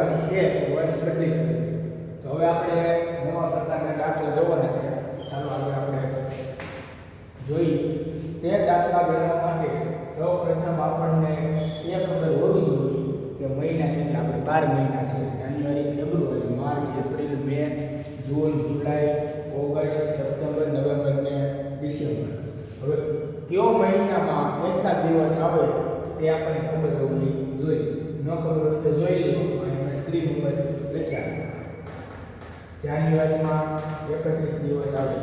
વર્ષ છે એ વર્ષ બદલી ગયું. તો હવે આપણે નવા પ્રકારના દાખલા જોવાના છે. ચાલો આગળ આપણે જોઈએ. તે દાખલા ગણવા માટે સૌપ્રથમ આપણને એ ખબર હોવી જોઈએ કે મહિના કેટલા. આપણે 12 મહિના છે. જાન્યુઆરી, ફેબ્રુઆરી, માર્ચ, એપ્રિલ, મે, જૂન, જુલાઈ, ઓગસ્ટ, સપ્ટેમ્બર, નવેમ્બર ને ડિસેમ્બર. હવે કયો મહિનામાં કેટલા દિવસ આવે તે આપણને ખબર હોવી જોઈએ. ન ખબર હોય તો જોઈ લો, અહીંયા સ્ક્રીન ઉપર લખ્યા. જાન્યુઆરીમાં 31 દિવસ આવે,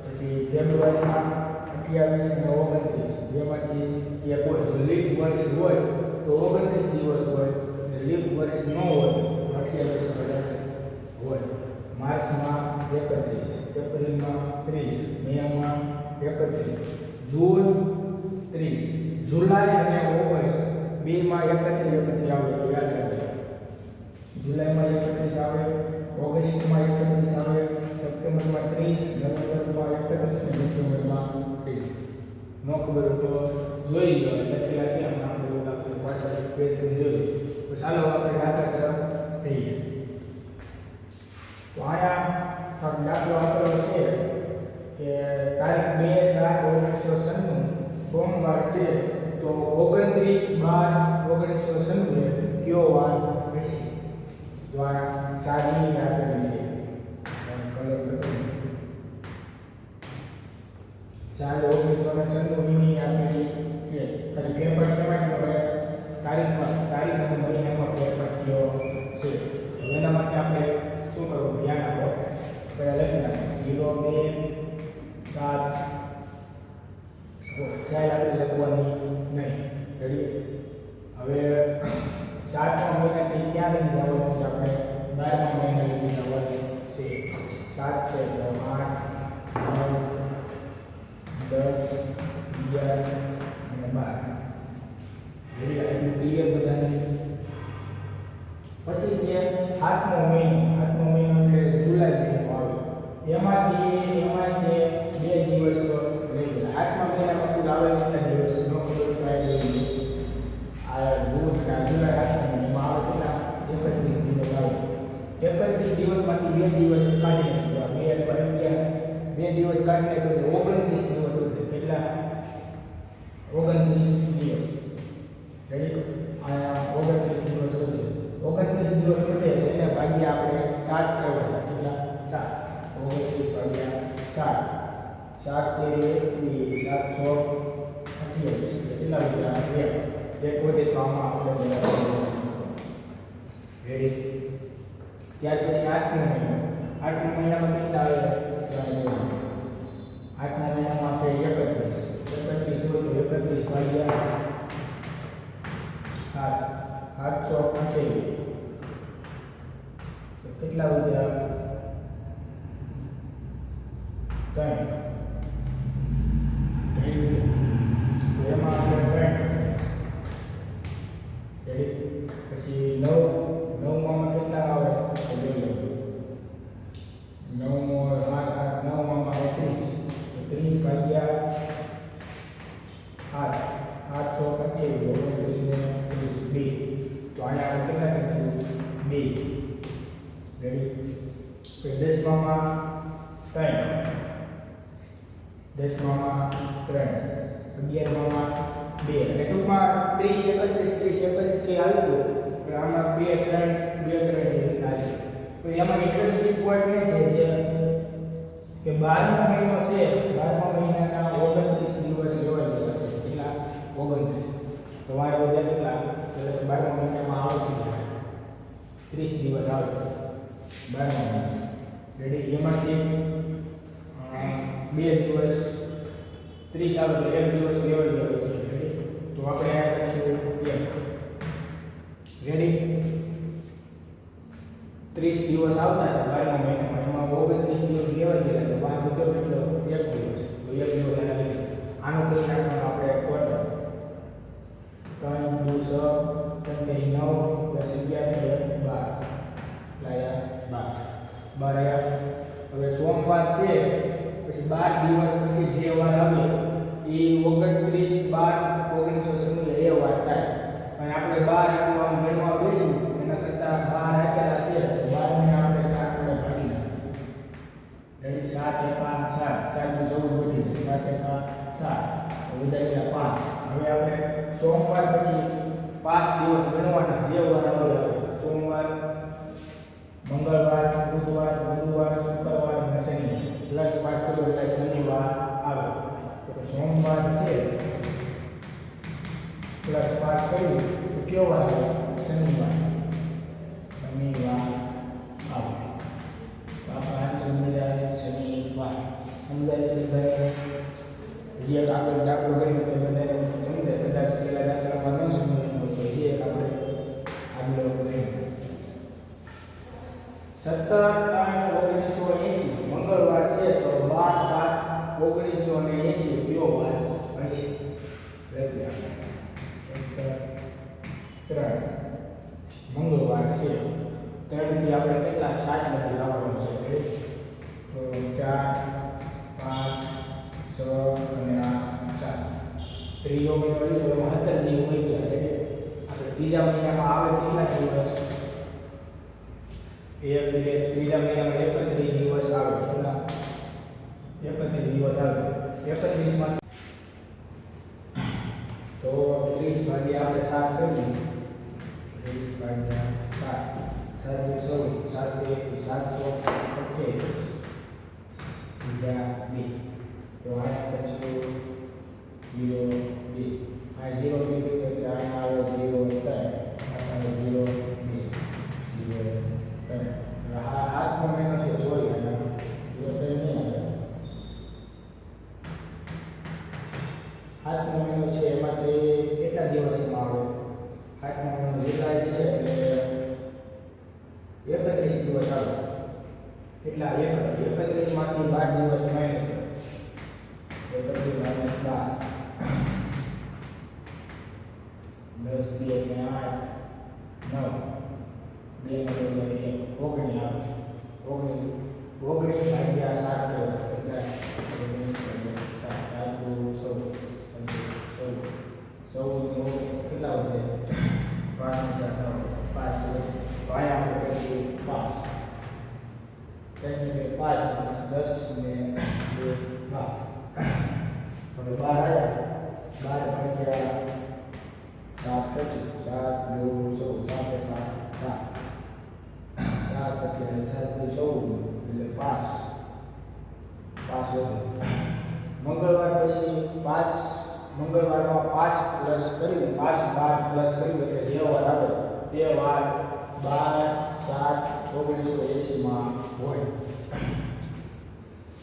પછી ફેબ્રુઆરીમાં 28 અને 29, જેમાંથી એક હોય. જો લીપ વર્ષ હોય તો 29 દિવસ હોય, અને લીપ વર્ષ ન હોય તો 28 દિવસ હોય. માર્ચમાં 31, એપ્રિલમાં 30, મેમાં 31, જૂન 30, જુલાઈ અને ઓગસ્ટ બેમાં 31 આવે તો યાદ રાખજો. જુલાઈમાં 31 આવે, ઓગસ્ટમાં 31 આવે, સપ્ટેમ્બરમાં 30, નવેમ્બરમાં 31 અને ડિસેમ્બરમાં 30. ન ખબર હોય તો જોઈ લો, લખેલા છે આમાં. આપણે દાખલો પાછળ પેજ કરી જોઈએ. તો ચાલો આપણે દાખલા તરફ જઈએ. તો અહીંયા દાખલો આપેલો છે કે તારીખ 2/7/1996 સોમવાર છે. તો 29/12/1996 કયો વાર હશે? તો આ સાદી આપેલી છે. કલર બદલી. 7/1996 ની આપેલી છે. ખાલી પેપર કેમાં કે તારીખ અને મહિનામાં પેપર કયો છે. એના માટે આપણે શું કરવું? ધ્યાન આપો. પહેલા લખી નાખો 0, 2, 7. ચાલ આપણે લખવાની નહીં. રેડી? હવે 7મા મહિનાથી ક્યાં લઈ જવાનું છે? આપણે 12મા મહિના લઈ જવાનું છે. 7 છે તો 8, 9, 10, 11 અને 12. રેડી? આટલું ક્લિયર બધાને? પછી છે 8મો મહિનો. 8મો મહિનો એટલે જુલાઈ મહિનો આવે. એમાંથી 2 દિવસ તો લઈ ગયા. 8મા મહિનામાં કુલ આવે કેટલા દિવસ? ન ખબર પડે લઈ આ જૂન અને જુલાઈ 8મા મહિનામાં આવે કેટલા? 31 દિવસ આવે. 31 દિવસમાંથી 2 દિવસ કાઢી નાખ્યો. 2 દિવસ કાઢી નાખ્યો એટલે 29 દિવસ વધે. કેટલા? 29 દિવસ. રેડી? આ 29 દિવસ વધે. 29 દિવસ વધે એને ભાગ્યા આપણે 7 કરવાના. કેટલા? 7. 29 ભાગ્યા 7. 7 તેરી 21, 7 6 28. કેટલા વધ્યા? 1 વધે તો આમાં આપણે બધા. રેડી? ત્યાર પછી 8મો મહિનો. 8મા મહિનામાં કેટલા આવે? 8મા મહિનામાં છે 31. 31 હોય તો 31 ભાગ્યા 7. 8 તો કેટલા વધ્યા? 3. એમાં આપણે 3. રેડી? પછી 9માં કેટલા આવે? 9માં 30. 30 ભાગ્યા 8. 8 6 28, 29 તો અહીંયા કેટલા લખીશું? 2. રેડી? પછી 10માં 3. 10માં 3. 11માં 2. અને ટૂંકમાં 30 31 આવ્યું. પણ આમાં 2 3 જેવી થાય. તો એમાં ઇન્ટરેસ્ટિંગ પોઈન્ટ એ છે કે 12મો મહિનો છે. 12મા મહિનાના 29 દિવસ લેવાયેલા છે. કેટલા? 29. તો વાય વધ્યા કેટલા? 12મા મહિનામાં આવશે 30 દિવસ આવે. 12મા મહિના. રેડી? એમાંથી 2 દિવસ 30 આવે તો 1 દિવસ લેવાયેલો છે. રેડી? તો આપણે આ કરીશું 1. રેડી? 30 દિવસ આવતા હતા 12મા મહિનામાં. એમાં 29 દિવસ લેવાઈ ગયા તો વાય વધ્યો કેટલો? 1 દિવસ. તો 1 દિવસ એના લીધે આનો કરી નાખવાનો આપણે ક્વાર્ટર. 3 2 6 3 9 10 11 12 આયા. હવે સોમવાર છે પછી 12 દિવસ પછી જે વાર આવે એ 29/12/1996 એ વાર થાય. અને આપણે 12 આમ ગણવા બેસું એના કરતાં 12 બધા 5. હવે આપણે સોમવાર પછી 5 દિવસ ગણવાના જે વાર આવે સોમવાર, મંગળવાર, બુધવાર, ગુરુવાર, શુક્રવાર અને શનિવાર પ્લસ 5 કરો એટલે શનિવાર આવે. તો સોમવાર છે પ્લસ 5 કર્યું તો કયો વાર આવે? શનિવાર. શનિવાર આવે. તો આપણે આન્સર મળી જાય શનિવાર. સમજાય છે બધાને? હજી એક આગળ દાખલો કરી તો બધાને સમજાય. કદાચ પેલા દાખલામાં ન સમજાયું તો હજી એક આપણે આગળ કરીએ. 17/3/1980 મંગળવાર છે તો 12/7/1980 કયો વાર હશે? લખી આપણે 3 મંગળવાર છે. 3 થી આપણે કેટલા 7 લખી લાવવાનું છે? તો 4 5 6 અને આ 7. ત્રીજો મહિનો લીધો એમાં 17 દિવસ હોય ગયા. એટલે આપણે ત્રીજા મહિનામાં આવે કેટલા દિવસ? ત્રીજા મહિનામાં 31 દિવસ આવે. કેટલા? 31 દિવસ આવે. 31 માં તો 30 ભાગ્યા આપણે 7 કરીએ. 30 ભાગ્યા 7 7 7 2 તો આયા પછી 0 2 આ 0 2 એટલે આયા આવે 0 3 આ 0 2 0 3 હાથનો મહિનો છે. સોરી આયા 0 3 નહીં આવે. હાથનો મહિનો છે એમાં તે કેટલા દિવસમાં આવે? હાથનો મહિનો જુલાઈ છે એટલે 31 દિવસ આવે. કેટલા? 31 માંથી 12 દિવસ માઇનસ કરો. 31 માઇનસ 12 10 2 અને 8 9 2 ને 19 આવે. 19 ભાગ્યા 7 કરો એટલે 7 14 કેટલા વધે? 5 ભાયા પછી 5 10 ને 2 12. હવે 12 આવ્યા 12 ભાગ્યા 7 પછી 7 2 16 7 7 એટલે 5 મંગળવાર પછી 5 મંગળવારમાં 5 પ્લસ કર્યું 5 12 પ્લસ કર્યું એટલે જે વાર આવે તે વાર 12/7/1980 માં હોય.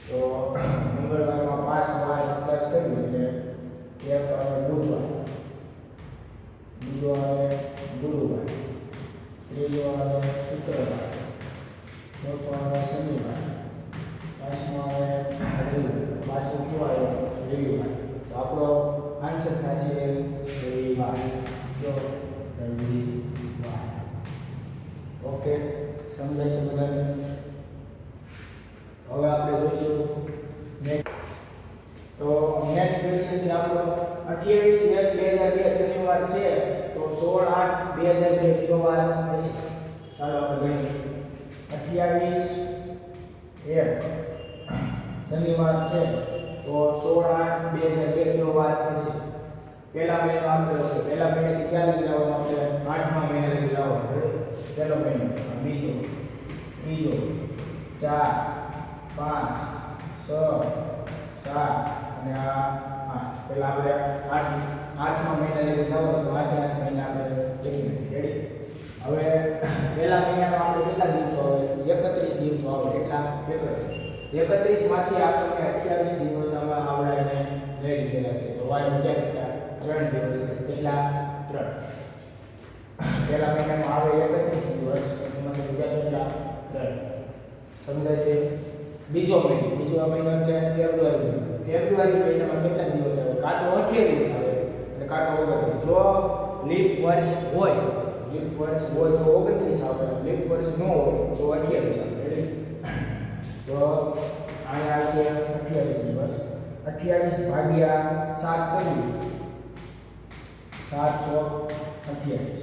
તો મંગળવારમાં 5 12 પ્લસ કર્યું એટલે એક આવે બુધવાર, બીજો આવે ગુરુવાર, ત્રીજો આવે શુક્રવાર, ચોથો આવે શનિવાર, પાંચમો આવે રવિવાર. પાછું કયો આવ્યો? રવિવાર. તો આપણો આન્સર થશે રવિવાર. જો રવિવાર. ઓકે, સમજાય છે બધાને? હવે આપણે જોઈશું તો નેક્સ્ટ ક્વેશ્ચન છે આપણો 28/1/2002 શનિવાર છે તો 16/8/2002 કયો વાર હશે? ચાલો આપણે ગણીએ. 28/1 શનિવાર છે તો 16/8/2002 કયો વાર હશે? પહેલા મહિનો આપેલો છે. પહેલા મહિનાથી ક્યાં લગી લાવવાનું? આપણે 8મા મહિના લગી લાવવાનું. પહેલો મહિનો, બીજો, ત્રીજો, 4 5 6 7 અને આ 8. પહેલા આપણે 8મા મહિના લગી લાવવાનું તો 8 મહિના આપણે લખી નાખીએ. રેડી? હવે પહેલા મહિનામાં આપણે કેટલા દિવસો આવે? 31 દિવસો આવે. કેટલા? 31 માંથી આપણને 28 દિવસ આવડાને લઈ લીધેલા છે. તો વાય બીજા કેટલા? 3 દિવસ. કેટલા? 3. પહેલા મહિનામાં આવે 31 દિવસ એમાંથી બીજા કેટલા? 3. સમજાય છે? બીજો મહિનો એટલે ફેબ્રુઆરી. ફેબ્રુઆરી મહિનામાં કેટલા દિવસ આવે? કાં તો 28 આવે અને કાં તો 29. જો લીપ વર્ષ હોય તો 29 આવે. લીપ વર્ષ ન હોય તો 28 આવે. તો અહીંયા આવશે 28 દિવસ. 28 ભાગ્યા 7 કર્યું 7 ચોક 28.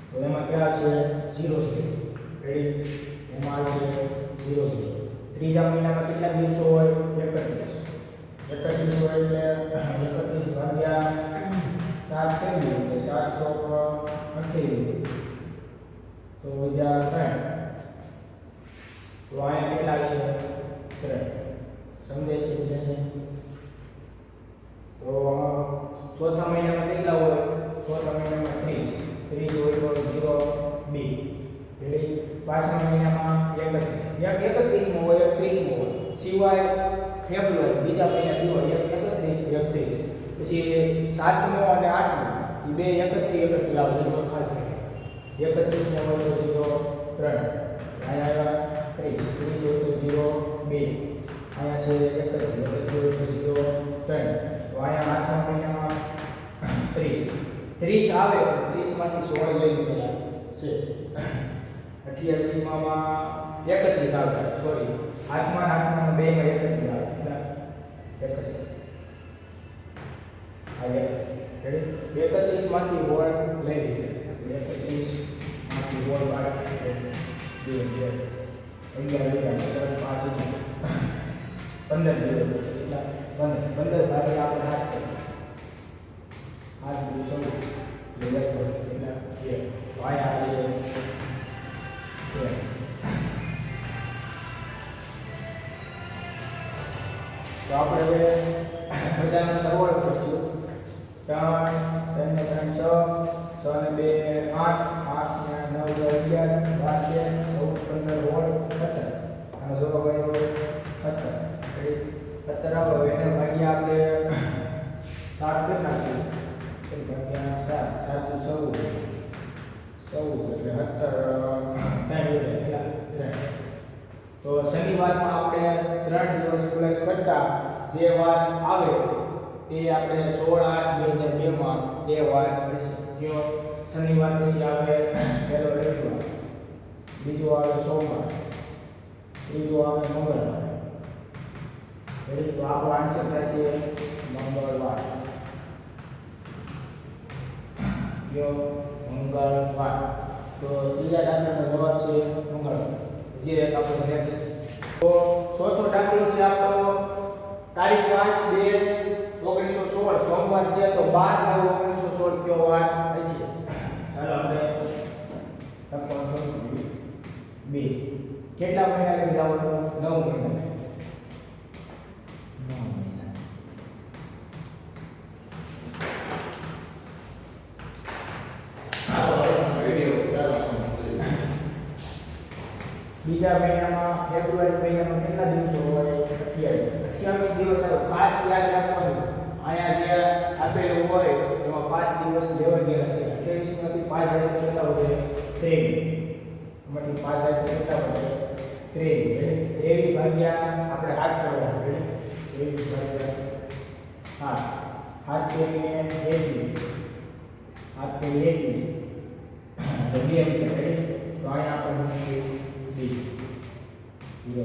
તો એમાં કેટલા છે? 0 છે. રેડી? એમાં આવશે 0 0. ત્રીજા મહિનામાં કેટલા દિવસો હોય? 31. 31 હોય એટલે 31 ભાગ્યા 7 કરી દઈએ એટલે 7 ચોક 28 તો બીજા 3 તો અહીંયા કેટલા છે 3 સમજે છે ને તો ચોથા મહિનામાં કેટલા હોય ચોથા મહિનામાં 30 હોય તો 0 2 એટલે પાંચમા મહિનામાં 31 માં હોય 31 માં હોય સિવાય ફેબ્રુઆરી બીજા મહિના સિવાય 31 પછી 7મો અને 8મો એ બે 31 આવે એનો ખાસ 31 માં હોય તો 0 3 અહીંયા 30 હોય તો 0 2 અહીંયા છે 31 હોય તો 0 3 તો અહીંયા 8મા મહિનામાં 30 આવે 30 માંથી 16 લઈ લીધેલા છે 28 માં 31 આવે સોરી 8માં બે માં 31 આવે એટલે 31 માંથી વોર્ડ લઈ લીધે 31 માંથી વોર્ડ બાકી 2 15 દિવસ એટલા 15 ભાગે આપણે હાથ દિવસો લેવલ પર એટલા એ વાય આવે છે તો આપણે હવે બધાનો સરવાળો કરશું 3 3 ને 3 6 6 ને 2 8 8 ને 9 11 12 13 14 15 16 17 આનો જવાબ આવ્યો 17 17 આવે એને ભાગ્યા આપણે 7 કરી નાખીશું ભાગ્યા 7 7 14 એટલે 17 તો શનિવારમાં આપણે 3 દિવસ પ્લસ કરતા જે વાર આવે તે આપણે 16/8/2002 માં એ વાર પછી જો શનિવાર પછી આવે પહેલો રવિવાર બીજો આવે સોમવાર ત્રીજો આવે મંગળવાર તો આપણો આન્સર થશે મંગળવાર મંગળવાર તો ત્રીજા દાખલાનો જવાબ છે મંગળવાર જે આપણો નેક્સ્ટ તો ચોથો દાખલો છે આપણો તારીખ 5/2/1916 સોમવાર છે તો 12/9/1916 કયો વાર હશે ચાલો આપણે તપાસો 2 કેટલા મહિના લઈ જવાનું 9 મહિના બીજા મહિનામાં ફેબ્રુઆરી મહિનામાં કેટલા દિવસો હોય 28 દિવસ આવે ખાસ યાદ રાખવાનું અહીંયા જે આપેલું હોય એમાં 5 દિવસ લેવા ગયા છે 28 માંથી 5 કેટલા વધે 23 એમાંથી 5 કેટલા વધે 23 23 ભાગ્યા આપણે 8 કરવાનું 23 ભાગ્યા 8 કરીને 1 8 કરીને 1 2 તો અહીંયા આપણે 0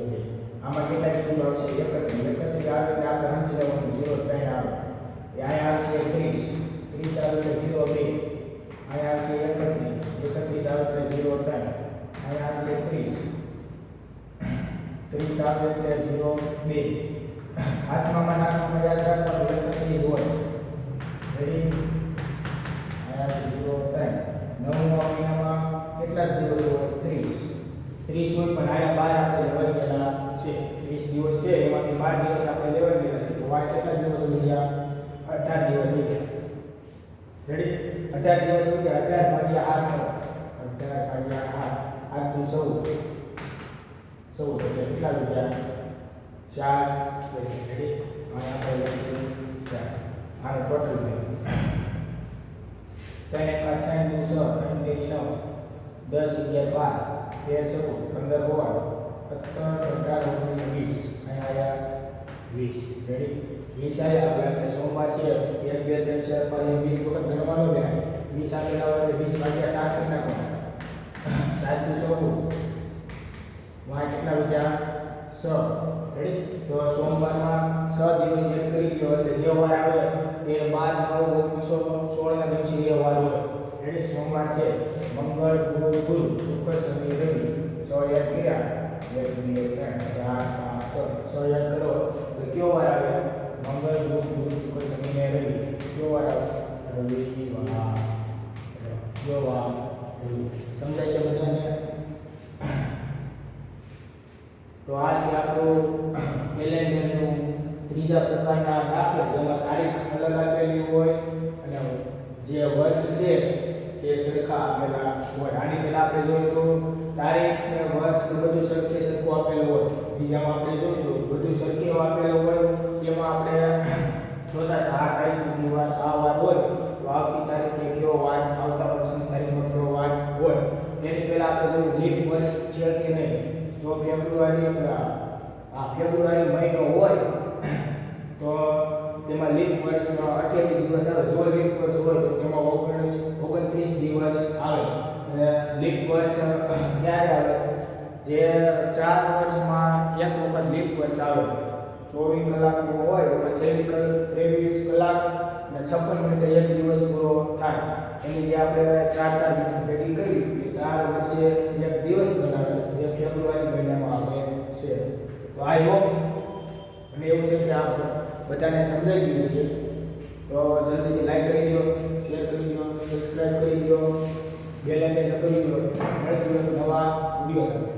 આમાં કેટલા દિવસો આવશે 31 આવે એટલે આપણે સમજી લેવાનું 0 3 આવે અહીંયા આવશે 30 આવે એટલે 0 2 અહીંયા આવશે 31 આવે એટલે 0 3 અહીંયા આવશે 30 આવે એટલે 0 2 હાથમાં નાખવામાં યાદ રાખવાનું 31 હોય રેડી અહીંયા 0 3 9મા મહિનામાં કેટલા દિવસો હોય 30 હોય પણ આયા 12 આપણે લેવા ગયેલા છે 30 દિવસ છે એમાંથી 12 દિવસ આપણે લેવા ગયેલા છે તો વાય કેટલા દિવસ થઈ ગયા 18 દિવસ થઈ ગયા રેડી 18 દિવસ થઈ ગયા 18 ભાગ્યા 8 તો 14 એટલે કેટલા ગયા 4 રેડી આયા આપણે 4 આનો ટોટલ છે 3 1 3 2 6 3 9 10 11 12 13 15 16 17 18 19 20 અહીંયા 20 રેડી 20 આયા આપણે સોમવાર છે 1 2 3 4 5 20 વખત ગણવાનો છે 20 આપેલા હોય એટલે 20 ભાગ્યા 7 કરી નાખવાના 7 × 14 વાય કેટલા વધ્યા 6 રેડી તો સોમવારમાં 6 દિવસ એડ કરી દો એટલે જે વાર આવે તે 12 9 1916 ના દિવસે એ વાર હોય રેડી સોમવાર છે મંગળ બુધ ગુરુ શુક્ર શનિ રવિ 6 યાદ કર્યા 1 2 3 4 5 6 યાદ કરો તો કયો વાર આવે મંગળ બુધ ગુરુ શુક્ર શનિ ને રવિ કયો વાર આવે રવિવાર કયો વાર રવિ સમજાય છે બધાને તો આ છે આપણું કેલેન્ડરનું ત્રીજા પ્રકારના દાખલા જેમાં તારીખ અલગ આપેલી હોય અને જે વર્ષ છે તે સરખા આપેલા હોય આની પહેલા આપણે જોયું તો તારીખ ને વર્ષ ને બધું સરખું આપેલું હોય બીજામાં આપણે જોયું બધું સરખું આપેલું હોય એમાં આપણે જોતા હતા આ તારીખની વાત આ વાત હોય તો આવતી તારીખે કયો વાર આવતા વર્ષની તારીખમાં કયો વાર હોય તેની પહેલા આપણે જોયું લીપ વર્ષ છે કે નહીં તો ફેબ્રુઆરી મહિનો હોય તો તેમાં લીપ વર્ષમાં 28 દિવસ આવે જો લીપ વર્ષ હોય તો તેમાં 29 દિવસ આવે અને લીપ વર્ષ ક્યારે આવે જે 4 વર્ષમાં એક વખત લીપ વર્ષ આવે 24 કલાકનો હોય એમાં 23 કલાક અને 56 મિનિટે એક દિવસ પૂરો થાય એની જે આપણે 4 મિનિટ ભેગી કરી એ 4 વર્ષે એક દિવસ બનાવે જે ફેબ્રુઆરી મહિનામાં આવે છે તો આ યોગ અને એવું છે કે આપ બધાને સમજાઈ ગયું છે તો જલ્દીથી લાઈક કરી દો શેર કરી દો સબસ્ક્રાઈબ કરી દો બેલ આઇકન દબાવી દો મળીશું નવા વિડીયો સાથે